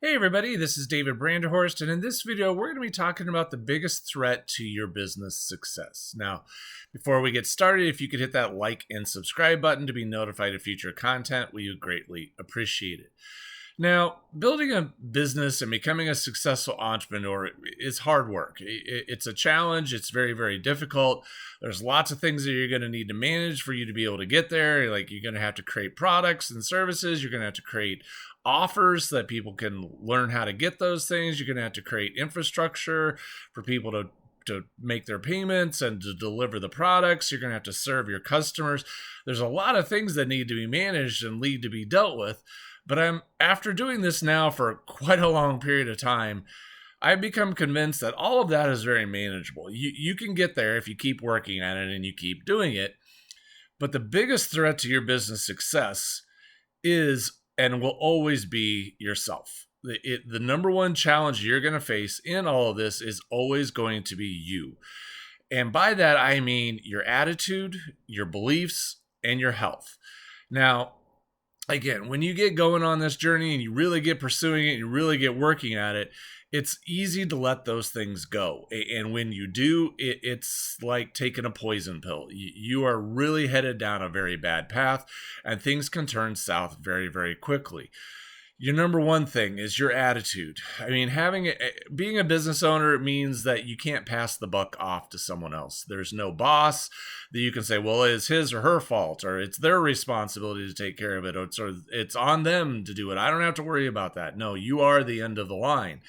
Hey everybody, this is David Branderhorst, and in this video we're going to be talking about the biggest threat to your business success. Now, before we get started, if you could hit that like and subscribe button to be notified of future content, we would greatly appreciate it. Now, building a business and becoming a successful entrepreneur is hard work. It's a challenge. It's very, very difficult. There's lots of things that you're going to need to manage for you to be able to get there. Like you're going to have to create products and services. You're going to have to create offers so that people can learn how to get those things. You're going to have to create infrastructure for people to make their payments and to deliver the products. You're going to have to serve your customers. There's a lot of things that need to be managed and need to be dealt with. But after doing this now for quite a long period of time, I've become convinced that all of that is very manageable. You can get there if you keep working at it and you keep doing it. But the biggest threat to your business success is and will always be yourself. The number one challenge you're going to face in all of this is always going to be you. And by that, I mean your attitude, your beliefs, and your health. Now, again, when you get going on this journey and you really get pursuing it, and you really get working at it, it's easy to let those things go. And when you do, it's like taking a poison pill. You are really headed down a very bad path, and things can turn south very, very quickly. Your number one thing is your attitude. I mean, being a business owner means that you can't pass the buck off to someone else. There's no boss that you can say, well, it's his or her fault, or it's their responsibility to take care of it, or it's on them to do it. I don't have to worry about that. No, you are the end of the line.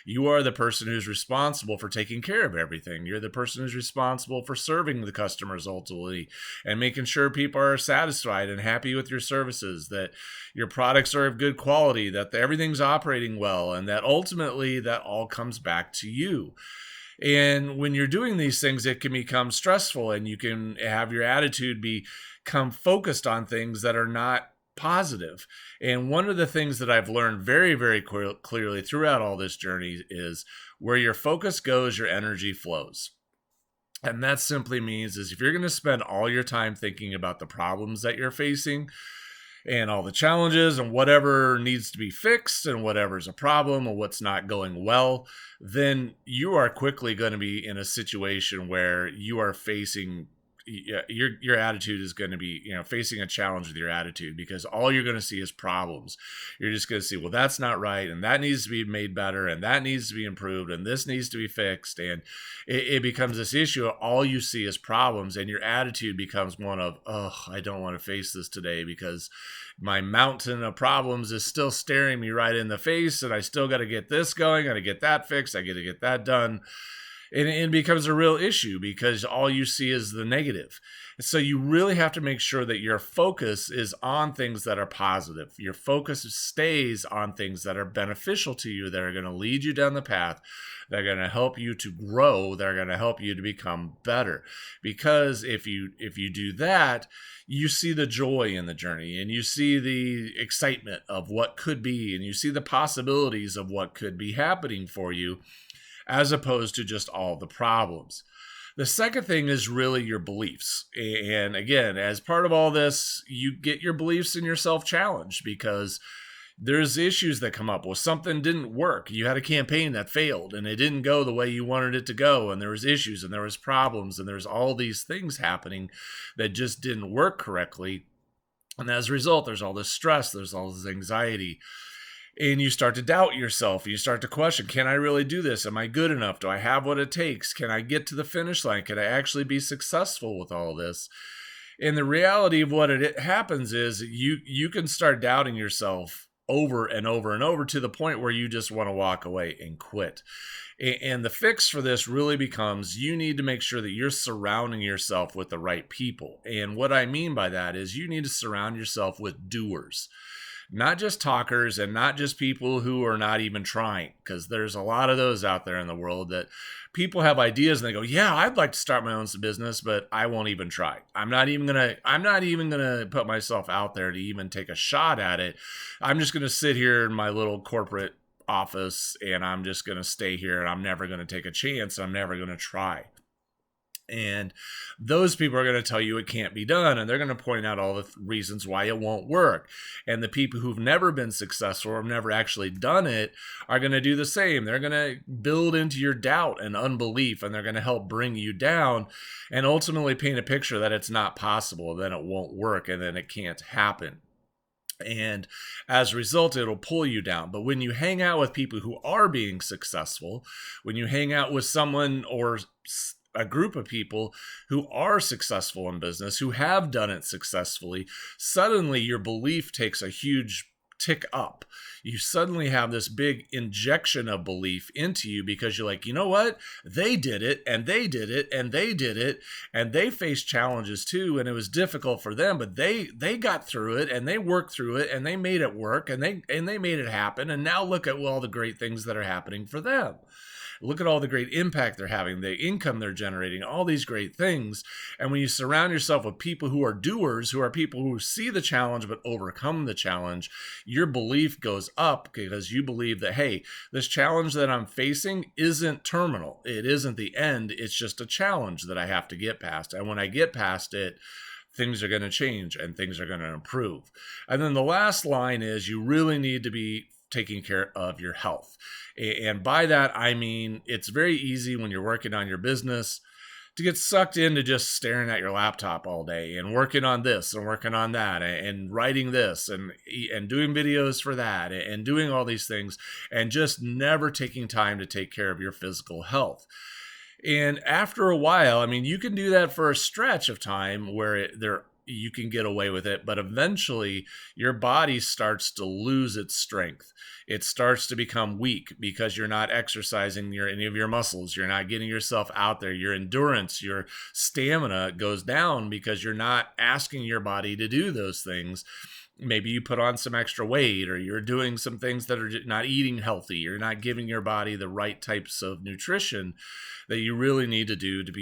You are the person who's responsible for taking care of everything. You're the person who's responsible for serving the customers ultimately and making sure people are satisfied and happy with your services, that your products are of good quality, that everything's operating well, and that ultimately that all comes back to you. And when you're doing these things, it can become stressful, and you can have your attitude become focused on things that are not positive. And one of the things that I've learned very, very clearly throughout all this journey is where your focus goes, your energy flows. And that simply means is if you're going to spend all your time thinking about the problems that you're facing and all the challenges and whatever needs to be fixed and whatever's a problem or what's not going well, then you are quickly going to be in a situation where you are facing your attitude is going to be, facing a challenge with your attitude, because all you're going to see is problems. You're just going to see, well, that's not right, and that needs to be made better, and that needs to be improved, and this needs to be fixed. And it becomes this issue of all you see is problems, and your attitude becomes one of, oh, I don't want to face this today because my mountain of problems is still staring me right in the face, and I still got to get this going, got to get that fixed, I got to get that done. And it becomes a real issue because all you see is the negative. So you really have to make sure that your focus is on things that are positive. Your focus stays on things that are beneficial to you, that are going to lead you down the path, that are going to help you to grow, that are going to help you to become better. Because if you do that, you see the joy in the journey, and you see the excitement of what could be, and you see the possibilities of what could be happening for you, as opposed to just all the problems. The second thing is really your beliefs. And again, as part of all this, you get your beliefs in yourself challenged, because there's issues that come up. Well, something didn't work. You had a campaign that failed and it didn't go the way you wanted it to go. And there was issues and there was problems and there's all these things happening that just didn't work correctly. And as a result, there's all this stress, there's all this anxiety. And you start to doubt yourself. You start to question, can I really do this? Am I good enough? Do I have what it takes? Can I get to the finish line? Can I actually be successful with all this? And the reality of what it happens is you can start doubting yourself over and over and over to the point where you just want to walk away and quit. And the fix for this really becomes you need to make sure that you're surrounding yourself with the right people. And what I mean by that is you need to surround yourself with doers. Not just talkers and not just people who are not even trying, because there's a lot of those out there in the world that people have ideas and they go, yeah, I'd like to start my own business, but I won't even try. I'm not even going to put myself out there to even take a shot at it. I'm just going to sit here in my little corporate office and I'm just going to stay here and I'm never going to take a chance. I'm never going to try. And those people are going to tell you it can't be done. And they're going to point out all the reasons why it won't work. And the people who've never been successful or have never actually done it are going to do the same. They're going to build into your doubt and unbelief, and they're going to help bring you down and ultimately paint a picture that it's not possible, then it won't work, and then it can't happen. And as a result, it'll pull you down. But when you hang out with people who are being successful, when you hang out with someone or a group of people who are successful in business, who have done it successfully, suddenly your belief takes a huge tick up. You suddenly have this big injection of belief into you because you're like, you know what? They did it, and they did it, and they did it, and they faced challenges too, and it was difficult for them, but they got through it, and they worked through it, and they made it work, and they made it happen, and now look at all the great things that are happening for them. Look at all the great impact they're having, the income they're generating, all these great things. And when you surround yourself with people who are doers, who are people who see the challenge but overcome the challenge, your belief goes up because you believe that, hey, this challenge that I'm facing isn't terminal. It isn't the end. It's just a challenge that I have to get past. And when I get past it, things are going to change and things are going to improve. And then the last line is you really need to be taking care of your health. And by that, I mean, it's very easy when you're working on your business to get sucked into just staring at your laptop all day and working on this and working on that and writing this and doing videos for that and doing all these things and just never taking time to take care of your physical health. And after a while, I mean, you can do that for a stretch of time where you can get away with it, but eventually your body starts to lose its strength. It starts to become weak because you're not exercising any of your muscles. You're not getting yourself out there. Your endurance, your stamina goes down because you're not asking your body to do those things. Maybe you put on some extra weight, or you're doing some things that are not eating healthy. You're not giving your body the right types of nutrition that you really need to do to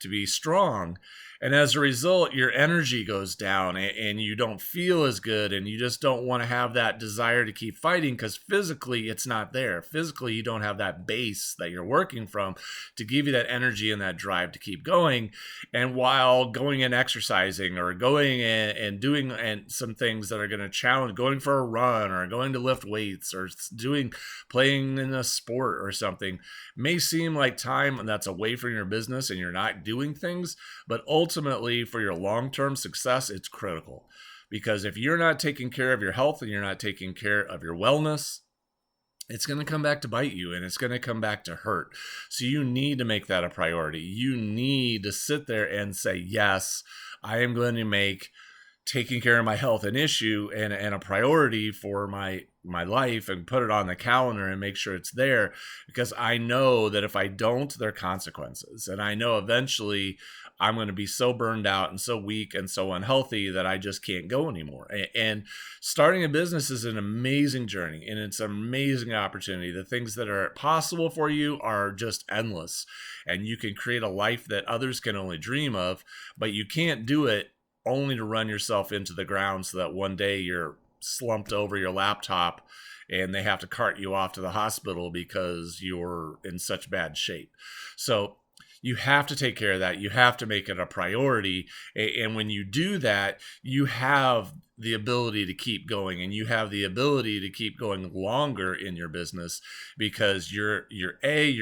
be strong. And as a result, your energy goes down and you don't feel as good, and you just don't want to have that desire to keep fighting because physically it's not there. Physically, you don't have that base that you're working from to give you that energy and that drive to keep going. And while going and exercising or going and doing some things that are going to challenge, going for a run or going to lift weights or playing in a sport or something may seem like time that's away from your business and you're not doing things, but ultimately for your long-term success, it's critical. Because if you're not taking care of your health and you're not taking care of your wellness, it's going to come back to bite you, and it's going to come back to hurt. So you need to make that a priority. You need to sit there and say, yes, I am going to make taking care of my health an issue and a priority for my life, and put it on the calendar and make sure it's there, because I know that if I don't, there are consequences. And I know eventually I'm going to be so burned out and so weak and so unhealthy that I just can't go anymore. And starting a business is an amazing journey, and it's an amazing opportunity. The things that are possible for you are just endless, and you can create a life that others can only dream of, but you can't do it only to run yourself into the ground so that one day you're slumped over your laptop and they have to cart you off to the hospital because you're in such bad shape. So you have to take care of that. You have to make it a priority. And when you do that, you have the ability to keep going, and you have the ability to keep going longer in your business because your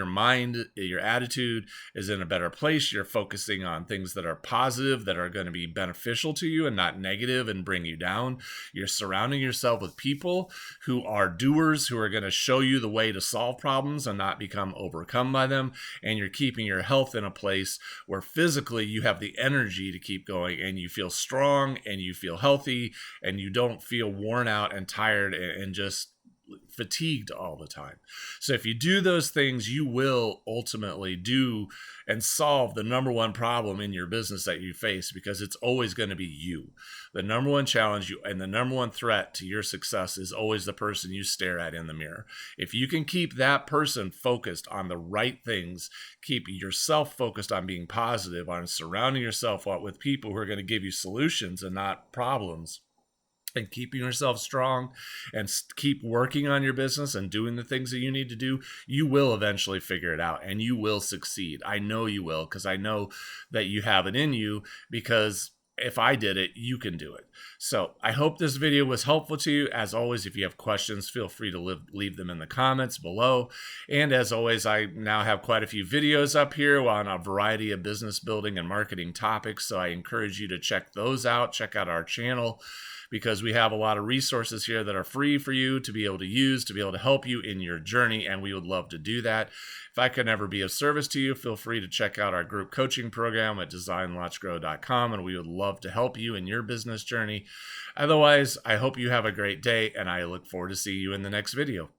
mind, your attitude is in a better place. You're focusing on things that are positive, that are going to be beneficial to you and not negative and bring you down. You're surrounding yourself with people who are doers, who are going to show you the way to solve problems and not become overcome by them. And you're keeping your health in a place where physically you have the energy to keep going, and you feel strong and you feel healthy, and you don't feel worn out and tired and just fatigued all the time. So if you do those things, you will ultimately do and solve the number one problem in your business that you face, because it's always going to be you. The number one challenge and the number one threat to your success is always the person you stare at in the mirror. If you can keep that person focused on the right things, keep yourself focused on being positive, on surrounding yourself with people who are going to give you solutions and not problems, and keeping yourself strong and keep working on your business and doing the things that you need to do, you will eventually figure it out and you will succeed. I know you will, because I know that you have it in you, because if I did it, you can do it. So I hope this video was helpful to you. As always, if you have questions, feel free to leave them in the comments below. And as always, I now have quite a few videos up here on a variety of business building and marketing topics. So I encourage you to check those out. Check out our channel, because we have a lot of resources here that are free for you to be able to use, to be able to help you in your journey, and we would love to do that. If I can ever be of service to you, feel free to check out our group coaching program at designlaunchgrow.com, and we would love to help you in your business journey. Otherwise, I hope you have a great day, and I look forward to seeing you in the next video.